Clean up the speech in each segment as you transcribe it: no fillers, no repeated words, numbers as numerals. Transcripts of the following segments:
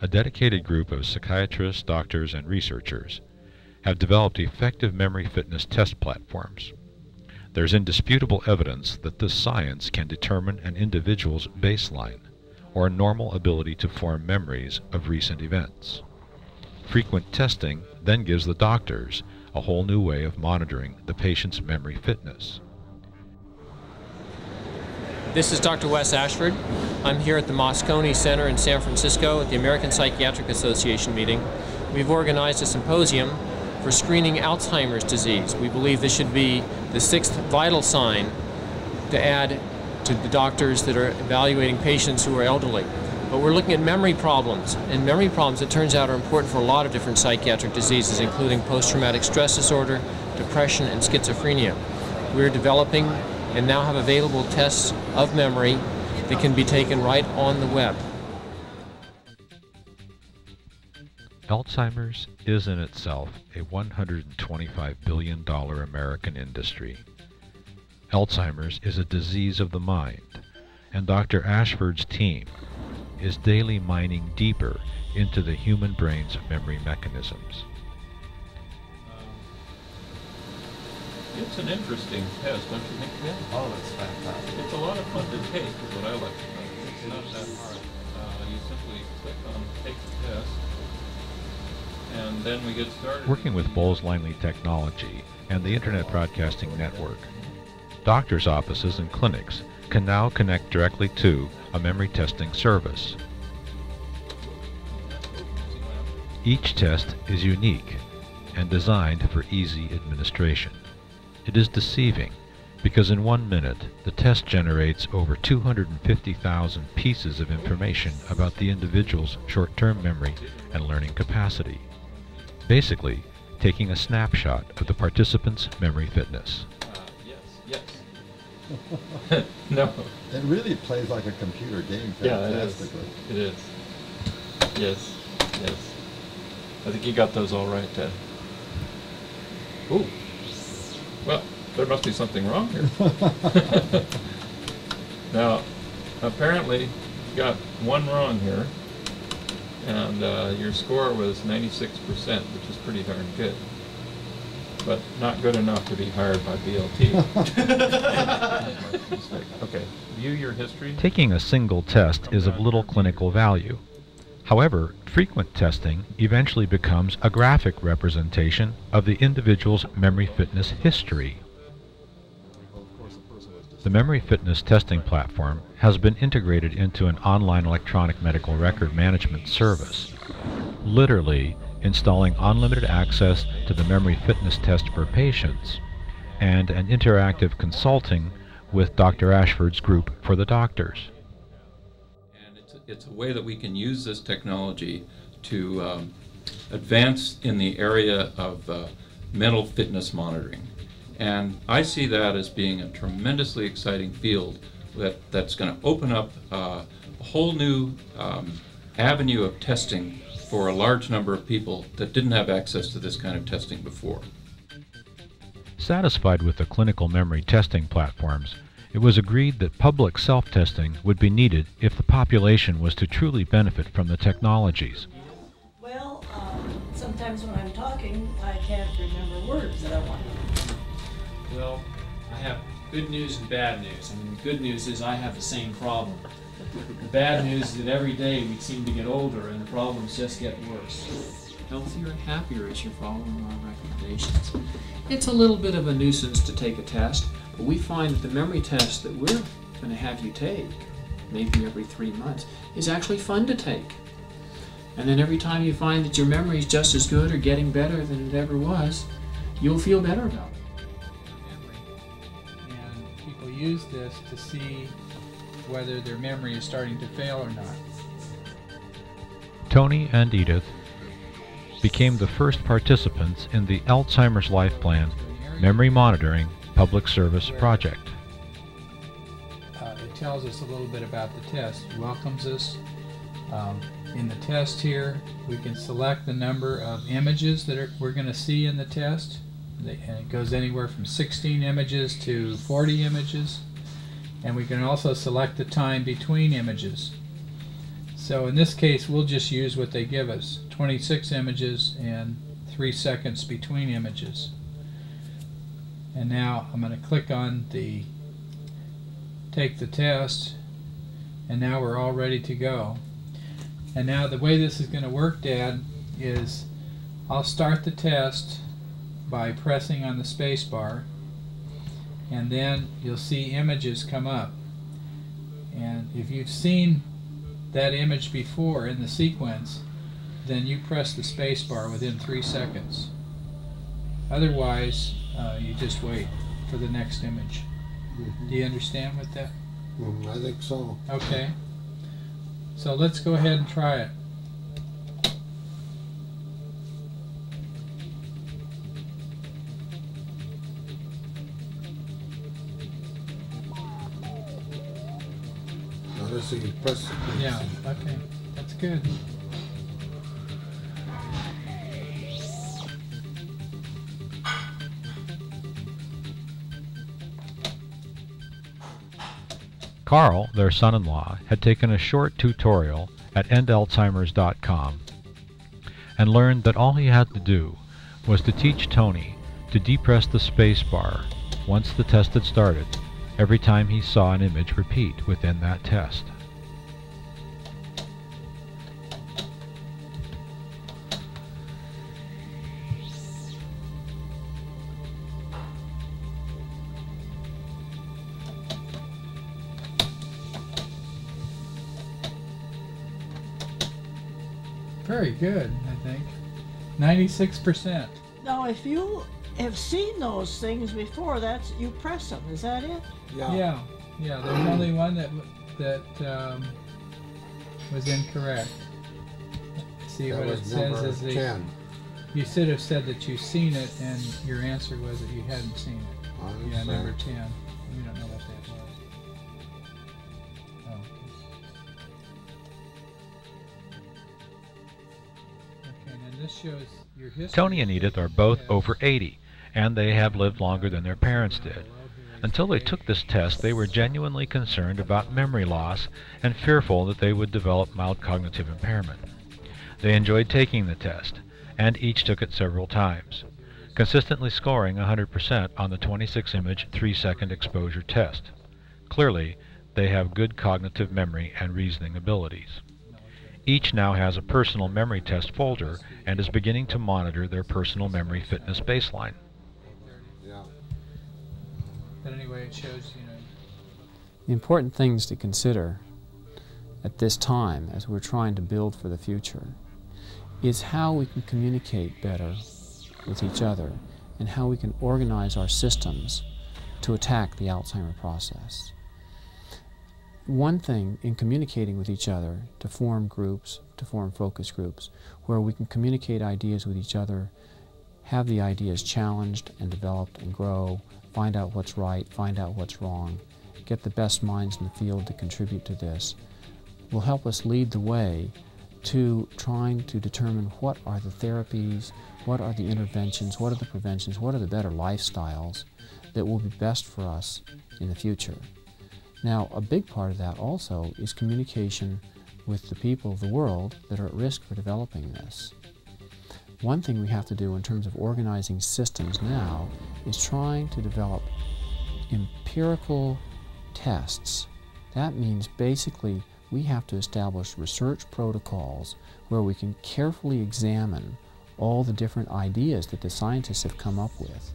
a dedicated group of psychiatrists, doctors, and researchers have developed effective memory fitness test platforms. There's indisputable evidence that this science can determine an individual's baseline, or normal ability to form memories of recent events. Frequent testing then gives the doctors a whole new way of monitoring the patient's memory fitness. This is Dr. Wesson Ashford. I'm here at the Moscone Center in San Francisco at the American Psychiatric Association meeting. We've organized a symposium for screening Alzheimer's disease. We believe this should be the sixth vital sign to add to the doctors that are evaluating patients who are elderly. But we're looking at memory problems, and memory problems, it turns out, are important for a lot of different psychiatric diseases, including post-traumatic stress disorder, depression, and schizophrenia. We're developing and now have available tests of memory that can be taken right on the web. Alzheimer's is in itself a $125 billion American industry. Alzheimer's is a disease of the mind, and Dr. Ashford's team is daily mining deeper into the human brain's memory mechanisms. It's an interesting test, don't you think, Ken? Oh, that's fantastic. It's a lot of fun to take, is what I like to know. It's not that hard. You simply click on Take the Test, and then we get started. Working with Bowles-Langley Technology and the Internet Broadcasting Network, doctors' offices and clinics can now connect directly to a memory testing service. Each test is unique and designed for easy administration. It is deceiving because in 1 minute the test generates over 250,000 pieces of information about the individual's short-term memory and learning capacity, basically taking a snapshot of the participant's memory fitness. Yes. No. It really plays like a computer game fantastically. Yeah, it is. Yes. I think you got those all right, Ted. Ooh. Well, there must be something wrong here. Now, apparently, you got one wrong here, and your score was 96%, which is pretty darn good, but not good enough to be hired by BLT. Okay, view your history. Taking a single test is of little clinical value. However, frequent testing eventually becomes a graphic representation of the individual's memory fitness history. The memory fitness testing platform has been integrated into an online electronic medical record management service, literally installing unlimited access to the memory fitness test for patients and an interactive consulting with Dr. Ashford's group for the doctors. It's a way that we can use this technology to advance in the area of mental fitness monitoring. And I see that as being a tremendously exciting field that's going to open up a whole new avenue of testing for a large number of people that didn't have access to this kind of testing before. Satisfied with the clinical memory testing platforms, it was agreed that public self-testing would be needed if the population was to truly benefit from the technologies. Well, sometimes when I'm talking, I can't remember words that I want to. Well, I have good news and bad news. I mean, the good news is I have the same problem. The bad news is that every day we seem to get older and the problems just get worse. Healthier and happier as you're following our recommendations. It's a little bit of a nuisance to take a test, but we find that the memory test that we're going to have you take, maybe every 3 months, is actually fun to take. And then every time you find that your memory is just as good or getting better than it ever was, you'll feel better about it. And people use this to see whether their memory is starting to fail or not. Tony and Edith became the first participants in the Alzheimer's Life Plan Memory Monitoring Public Service Project. It tells us a little bit about the test, welcomes us. In the test here, we can select the number of images that we're going to see in the test. And it goes anywhere from 16 images to 40 images. And we can also select the time between images. So in this case, we'll just use what they give us, 26 images and 3 seconds between images. And now I'm going to click on the take the test, and now we're all ready to go. And now the way this is going to work, Dad, is I'll start the test by pressing on the space bar, and then you'll see images come up. And if you've seen that image before in the sequence, then you press the space bar within 3 seconds. Otherwise, you just wait for the next image. Do you understand what that? I think so. Okay. So let's go ahead and try it. Now this is you press the button. Yeah, okay. That's good. Carl, their son-in-law, had taken a short tutorial at endalzheimers.com and learned that all he had to do was to teach Tony to depress the space bar once the test had started, every time he saw an image repeat within that test. Very good, I think. 96%. Now, if you have seen those things before, that's you press them. Is that it? Yeah. There's only one that was incorrect. See That what it was says number is 10. you should have said that you've seen it, and your answer was that you hadn't seen it. Yeah, number 10. We don't know what that was. Oh. Okay, and this shows your history. Tony and Edith are both over 80, and they have lived longer than their parents did. Until they took this test, they were genuinely concerned about memory loss and fearful that they would develop mild cognitive impairment. They enjoyed taking the test, and each took it several times, consistently scoring 100% on the 26-image 3-second exposure test. Clearly, they have good cognitive memory and reasoning abilities. Each now has a personal memory test folder and is beginning to monitor their personal memory fitness baseline. Yeah. But anyway, it shows, The important things to consider at this time, as we're trying to build for the future, is how we can communicate better with each other and how we can organize our systems to attack the Alzheimer process. One thing in communicating with each other, to form groups, to form focus groups, where we can communicate ideas with each other, have the ideas challenged and developed and grow, find out what's right, find out what's wrong, get the best minds in the field to contribute to this, will help us lead the way to trying to determine what are the therapies, what are the interventions, what are the preventions, what are the better lifestyles that will be best for us in the future. Now, a big part of that also is communication with the people of the world that are at risk for developing this. One thing we have to do in terms of organizing systems now is trying to develop empirical tests. That means basically we have to establish research protocols where we can carefully examine all the different ideas that the scientists have come up with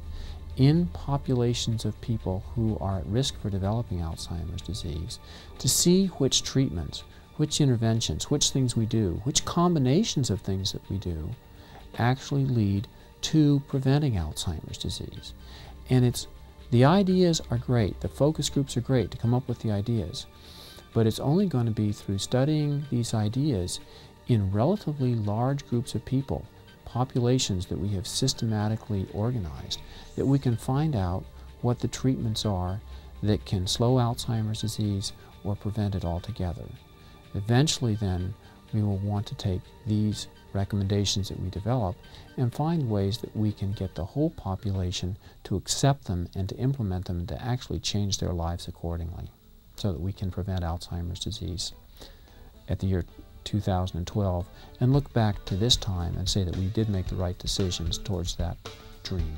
in populations of people who are at risk for developing Alzheimer's disease, to see which treatments, which interventions, which things we do, which combinations of things that we do actually lead to preventing Alzheimer's disease. And the ideas are great, the focus groups are great to come up with the ideas, but it's only going to be through studying these ideas in relatively large groups of people, populations that we have systematically organized, that we can find out what the treatments are that can slow Alzheimer's disease or prevent it altogether. Eventually then, we will want to take these recommendations that we develop and find ways that we can get the whole population to accept them and to implement them and to actually change their lives accordingly, so that we can prevent Alzheimer's disease at the year 2012 and look back to this time and say that we did make the right decisions towards that dream.